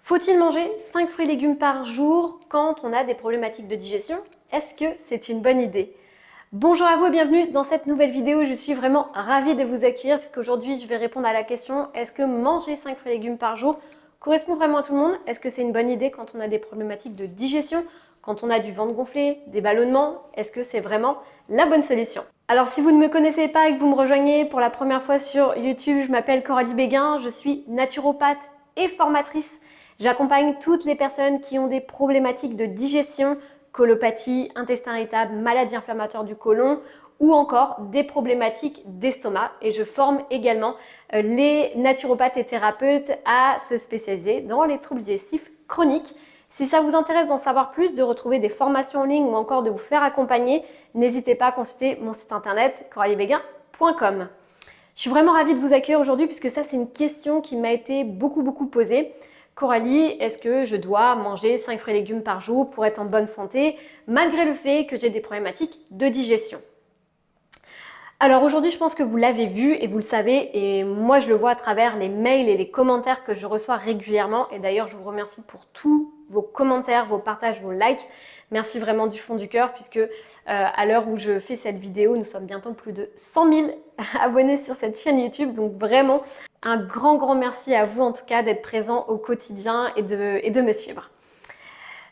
Faut-il manger 5 fruits et légumes par jour quand on a des problématiques de digestion? Est-ce que c'est une bonne idée? Bonjour à vous et bienvenue dans cette nouvelle vidéo. Je suis vraiment ravie de vous accueillir puisqu'aujourd'hui je vais répondre à la question: est-ce que manger 5 fruits et légumes par jour correspond vraiment à tout le monde? Est-ce que c'est une bonne idée quand on a des problématiques de digestion, quand on a du ventre gonflé, des ballonnements? Est-ce que c'est vraiment la bonne solution? Alors si vous ne me connaissez pas et que vous me rejoignez pour la première fois sur YouTube, je m'appelle Coralie Béguin, je suis naturopathe et formatrice. J'accompagne toutes les personnes qui ont des problématiques de digestion, colopathie, intestin irritable, maladie inflammatoire du côlon ou encore des problématiques d'estomac. Et je forme également les naturopathes et thérapeutes à se spécialiser dans les troubles digestifs chroniques. Si ça vous intéresse d'en savoir plus, de retrouver des formations en ligne ou encore de vous faire accompagner, n'hésitez pas à consulter mon site internet coraliebeguin.com. Je suis vraiment ravie de vous accueillir aujourd'hui puisque ça c'est une question qui m'a été beaucoup posée. Coralie, est-ce que je dois manger 5 fruits et légumes par jour pour être en bonne santé malgré le fait que j'ai des problématiques de digestion? Alors aujourd'hui, je pense que vous l'avez vu et vous le savez, et moi je le vois à travers les mails et les commentaires que je reçois régulièrement. Et d'ailleurs, je vous remercie pour tous vos commentaires, vos partages, vos likes. Merci vraiment du fond du cœur puisque à l'heure où je fais cette vidéo, nous sommes bientôt plus de 100 000 abonnés sur cette chaîne YouTube. Donc vraiment, un grand merci à vous en tout cas d'être présent au quotidien et de me suivre.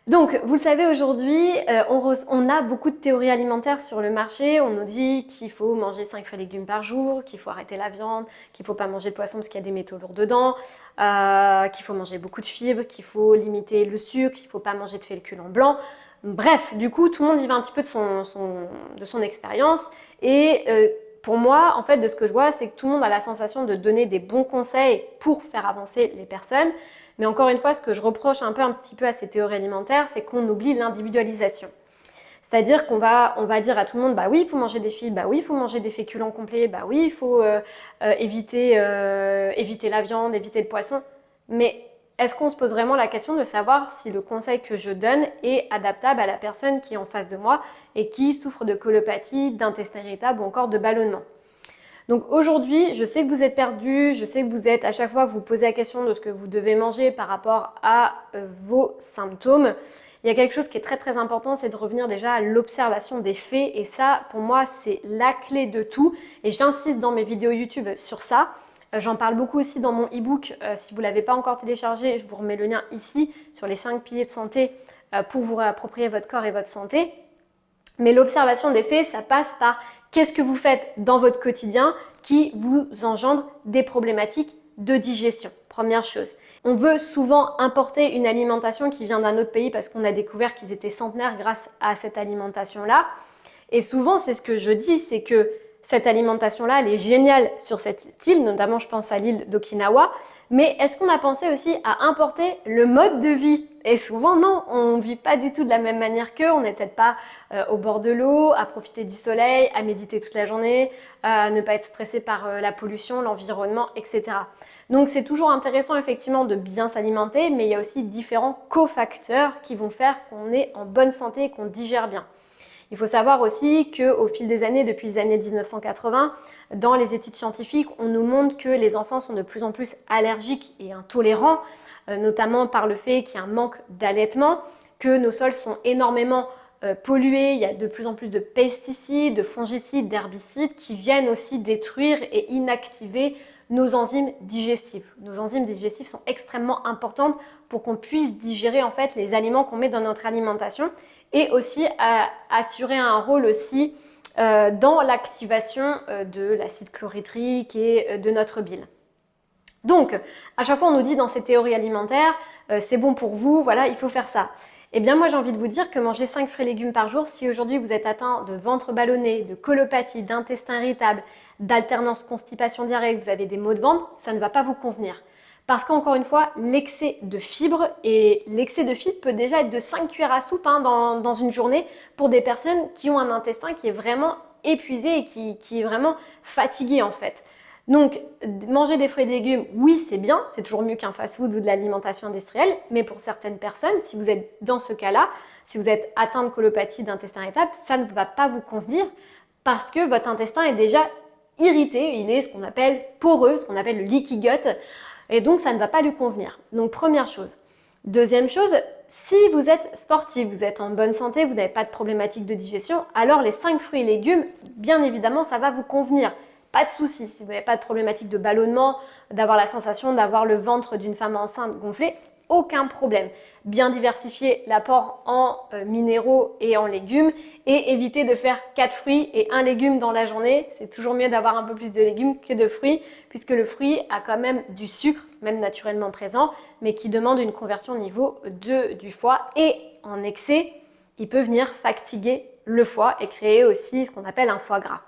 Donc, vous le savez, aujourd'hui, on a beaucoup de théories alimentaires sur le marché. On nous dit qu'il faut manger 5 fruits et légumes par jour, qu'il faut arrêter la viande, qu'il ne faut pas manger de poisson parce qu'il y a des métaux lourds dedans, qu'il faut manger beaucoup de fibres, qu'il faut limiter le sucre, qu'il ne faut pas manger de féculents blancs. Bref, du coup, tout le monde y va un petit peu de son expérience. Et pour moi, en fait, de ce que je vois, c'est que tout le monde a la sensation de donner des bons conseils pour faire avancer les personnes. Mais encore une fois, ce que je reproche un petit peu à ces théories alimentaires, c'est qu'on oublie l'individualisation. C'est-à-dire qu'on va dire à tout le monde, bah oui, il faut manger des fibres, bah oui, il faut manger des féculents complets, bah oui, il faut éviter la viande, éviter le poisson. Mais est-ce qu'on se pose vraiment la question de savoir si le conseil que je donne est adaptable à la personne qui est en face de moi et qui souffre de colopathie, d'intestin irritable ou encore de ballonnement? Donc aujourd'hui, je sais que vous êtes perdus, je sais que vous êtes à chaque fois vous posez la question de ce que vous devez manger par rapport à vos symptômes. Il y a quelque chose qui est très important, c'est de revenir déjà à l'observation des faits et ça, pour moi, c'est la clé de tout et j'insiste dans mes vidéos YouTube sur ça. J'en parle beaucoup aussi dans mon e-book. Si vous ne l'avez pas encore téléchargé, je vous remets le lien ici sur les 5 piliers de santé pour vous réapproprier votre corps et votre santé. Mais l'observation des faits, ça passe par qu'est-ce que vous faites dans votre quotidien qui vous engendre des problématiques de digestion. Première chose. On veut souvent importer une alimentation qui vient d'un autre pays parce qu'on a découvert qu'ils étaient centenaires grâce à cette alimentation-là. Et souvent, c'est ce que je dis, c'est que cette alimentation-là, elle est géniale sur cette île, notamment je pense à l'île d'Okinawa. Mais est-ce qu'on a pensé aussi à importer le mode de vie? Et souvent, non, on ne vit pas du tout de la même manière qu'eux. On n'est peut-être pas au bord de l'eau, à profiter du soleil, à méditer toute la journée, à ne pas être stressé par la pollution, l'environnement, etc. Donc c'est toujours intéressant effectivement de bien s'alimenter, mais il y a aussi différents cofacteurs qui vont faire qu'on est en bonne santé et qu'on digère bien. Il faut savoir aussi qu'au fil des années, depuis les années 1980, dans les études scientifiques, on nous montre que les enfants sont de plus en plus allergiques et intolérants, notamment par le fait qu'il y a un manque d'allaitement, que nos sols sont énormément pollués, il y a de plus en plus de pesticides, de fongicides, d'herbicides qui viennent aussi détruire et inactiver nos enzymes digestives. Nos enzymes digestives sont extrêmement importantes pour qu'on puisse digérer en fait les aliments qu'on met dans notre alimentation et aussi assurer un rôle aussi dans l'activation de l'acide chlorhydrique et de notre bile. Donc, à chaque fois on nous dit dans ces théories alimentaires, c'est bon pour vous, voilà, il faut faire ça. Eh bien moi j'ai envie de vous dire que manger 5 fruits et légumes par jour, si aujourd'hui vous êtes atteint de ventre ballonné, de colopathie, d'intestin irritable, d'alternance constipation-diarrhée, que vous avez des maux de ventre, ça ne va pas vous convenir. Parce qu'encore une fois, l'excès de fibres, et l'excès de fibres peut déjà être de 5 cuillères à soupe dans une journée pour des personnes qui ont un intestin qui est vraiment épuisé et qui est vraiment fatigué en fait. Donc, manger des fruits et des légumes, oui, c'est bien, c'est toujours mieux qu'un fast-food ou de l'alimentation industrielle, mais pour certaines personnes, si vous êtes dans ce cas-là, si vous êtes atteint de colopathie, d'intestin irritable, ça ne va pas vous convenir parce que votre intestin est déjà irrité, il est ce qu'on appelle poreux, ce qu'on appelle le leaky gut, et donc ça ne va pas lui convenir. Donc première chose. Deuxième chose, si vous êtes sportif, vous êtes en bonne santé, vous n'avez pas de problématique de digestion, alors les 5 fruits et légumes, bien évidemment, ça va vous convenir. Pas de souci, si vous n'avez pas de problématique de ballonnement, d'avoir la sensation d'avoir le ventre d'une femme enceinte gonflé, aucun problème. Bien diversifier l'apport en minéraux et en légumes et éviter de faire 4 fruits et 1 légume dans la journée. C'est toujours mieux d'avoir un peu plus de légumes que de fruits puisque le fruit a quand même du sucre, même naturellement présent, mais qui demande une conversion au niveau du foie et en excès, il peut venir fatiguer le foie et créer aussi ce qu'on appelle un foie gras.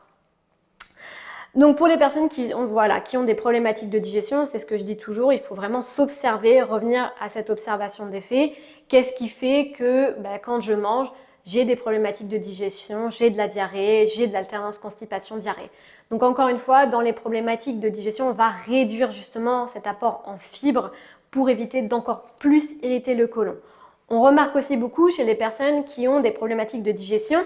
Donc pour les personnes qui ont des problématiques de digestion, c'est ce que je dis toujours, il faut vraiment s'observer, revenir à cette observation des faits. Qu'est-ce qui fait que quand je mange, j'ai des problématiques de digestion, j'ai de la diarrhée, j'ai de l'alternance constipation-diarrhée. Donc encore une fois, dans les problématiques de digestion, on va réduire justement cet apport en fibres pour éviter d'encore plus irriter le côlon. On remarque aussi beaucoup chez les personnes qui ont des problématiques de digestion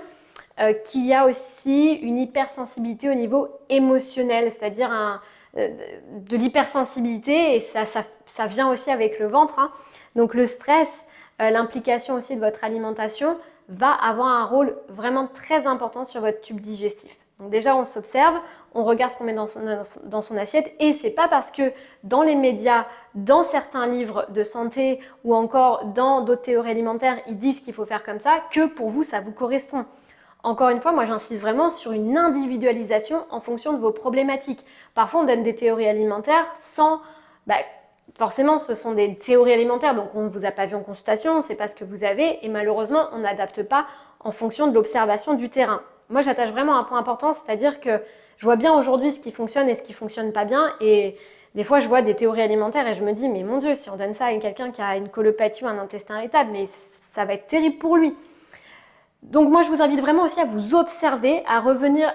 qu'il y a aussi une hypersensibilité au niveau émotionnel, c'est-à-dire de l'hypersensibilité et ça vient aussi avec le ventre. Donc le stress, l'implication aussi de votre alimentation va avoir un rôle vraiment très important sur votre tube digestif. Donc déjà on s'observe, on regarde ce qu'on met dans son assiette et c'est pas parce que dans les médias, dans certains livres de santé ou encore dans d'autres théories alimentaires, ils disent qu'il faut faire comme ça que pour vous ça vous correspond. Encore une fois, moi j'insiste vraiment sur une individualisation en fonction de vos problématiques. Parfois on donne des théories alimentaires sans... forcément ce sont des théories alimentaires, donc on ne vous a pas vu en consultation, on ne sait pas ce que vous avez et malheureusement on n'adapte pas en fonction de l'observation du terrain. Moi j'attache vraiment un point important, c'est-à-dire que je vois bien aujourd'hui ce qui fonctionne et ce qui ne fonctionne pas bien et des fois je vois des théories alimentaires et je me dis mais mon Dieu, si on donne ça à quelqu'un qui a une colopathie ou un intestin irritable, mais ça va être terrible pour lui. Donc moi je vous invite vraiment aussi à vous observer, à revenir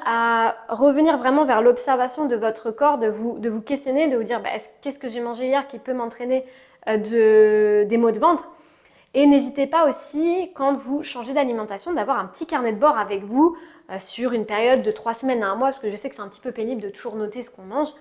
vraiment vers l'observation de votre corps, de vous questionner, de vous dire qu'est-ce que j'ai mangé hier qui peut m'entraîner des maux de ventre. Et n'hésitez pas aussi quand vous changez d'alimentation d'avoir un petit carnet de bord avec vous sur une période de 3 semaines à 1 mois, parce que je sais que c'est un petit peu pénible de toujours noter ce qu'on mange,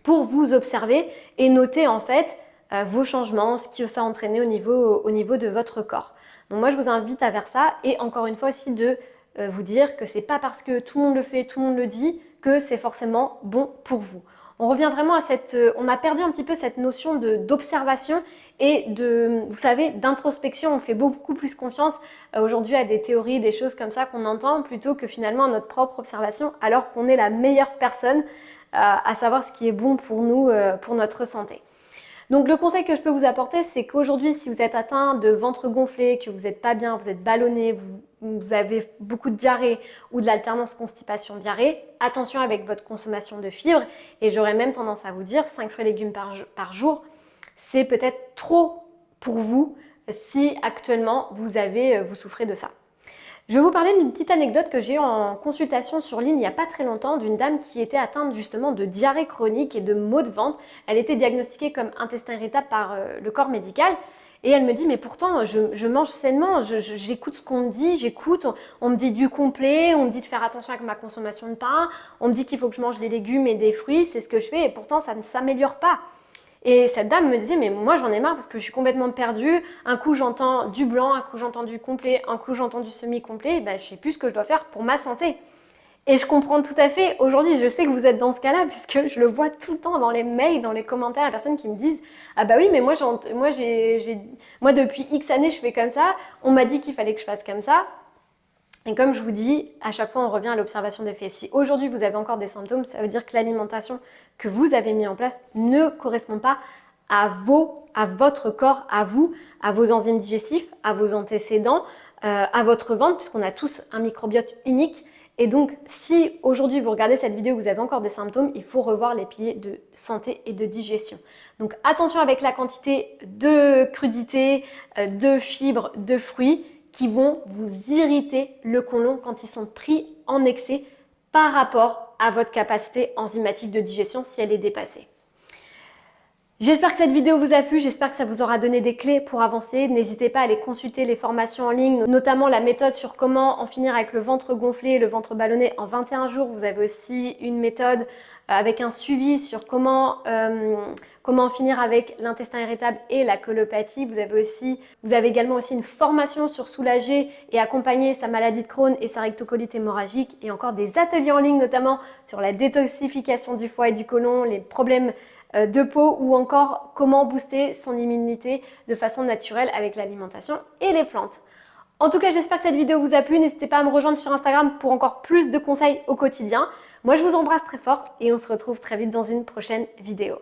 pour vous observer et noter en fait vos changements, ce que ça a entraîné au niveau de votre corps. Donc moi je vous invite à faire ça et encore une fois aussi de vous dire que c'est pas parce que tout le monde le fait, tout le monde le dit que c'est forcément bon pour vous. On revient vraiment à on a perdu un petit peu cette notion d'observation et vous savez, d'introspection. On fait beaucoup plus confiance aujourd'hui à des théories, des choses comme ça qu'on entend plutôt que finalement à notre propre observation alors qu'on est la meilleure personne à savoir ce qui est bon pour nous, pour notre santé. Donc le conseil que je peux vous apporter, c'est qu'aujourd'hui, si vous êtes atteint de ventre gonflé, que vous n'êtes pas bien, vous êtes ballonné, vous avez beaucoup de diarrhée ou de l'alternance constipation-diarrhée, attention avec votre consommation de fibres. Et j'aurais même tendance à vous dire 5 fruits et légumes par jour, c'est peut-être trop pour vous si actuellement vous souffrez de ça. Je vais vous parler d'une petite anecdote que j'ai eue en consultation sur ligne il n'y a pas très longtemps d'une dame qui était atteinte justement de diarrhée chronique et de maux de ventre. Elle était diagnostiquée comme intestin irritable par le corps médical et elle me dit mais pourtant je mange sainement, j'écoute ce qu'on me dit, on me dit du complet, on me dit de faire attention avec ma consommation de pain, on me dit qu'il faut que je mange des légumes et des fruits, c'est ce que je fais et pourtant ça ne s'améliore pas. Et cette dame me disait mais moi j'en ai marre parce que je suis complètement perdue, un coup j'entends du blanc, un coup j'entends du complet, un coup j'entends du semi-complet, je ne sais plus ce que je dois faire pour ma santé. Et je comprends tout à fait, aujourd'hui je sais que vous êtes dans ce cas-là puisque je le vois tout le temps dans les mails, dans les commentaires, les personnes qui me disent ah bah oui mais moi depuis X années je fais comme ça, on m'a dit qu'il fallait que je fasse comme ça. Et comme je vous dis, à chaque fois on revient à l'observation des faits. Si aujourd'hui vous avez encore des symptômes, ça veut dire que l'alimentation que vous avez mis en place ne correspond pas à votre corps, à vous, à vos enzymes digestifs, à vos antécédents, à votre ventre, puisqu'on a tous un microbiote unique. Et donc, si aujourd'hui vous regardez cette vidéo et vous avez encore des symptômes, il faut revoir les piliers de santé et de digestion. Donc attention avec la quantité de crudité, de fibres, de fruits qui vont vous irriter le côlon quand ils sont pris en excès par rapport à votre capacité enzymatique de digestion si elle est dépassée. J'espère que cette vidéo vous a plu, j'espère que ça vous aura donné des clés pour avancer. N'hésitez pas à aller consulter les formations en ligne, notamment la méthode sur comment en finir avec le ventre gonflé et le ventre ballonné en 21 jours. Vous avez aussi une méthode avec un suivi sur comment comment en finir avec l'intestin irritable et la colopathie. Vous avez également aussi une formation sur soulager et accompagner sa maladie de Crohn et sa rectocolite hémorragique, et encore des ateliers en ligne notamment sur la détoxification du foie et du côlon, les problèmes de peau, ou encore comment booster son immunité de façon naturelle avec l'alimentation et les plantes. En tout cas, j'espère que cette vidéo vous a plu. N'hésitez pas à me rejoindre sur Instagram pour encore plus de conseils au quotidien. Moi, je vous embrasse très fort et on se retrouve très vite dans une prochaine vidéo.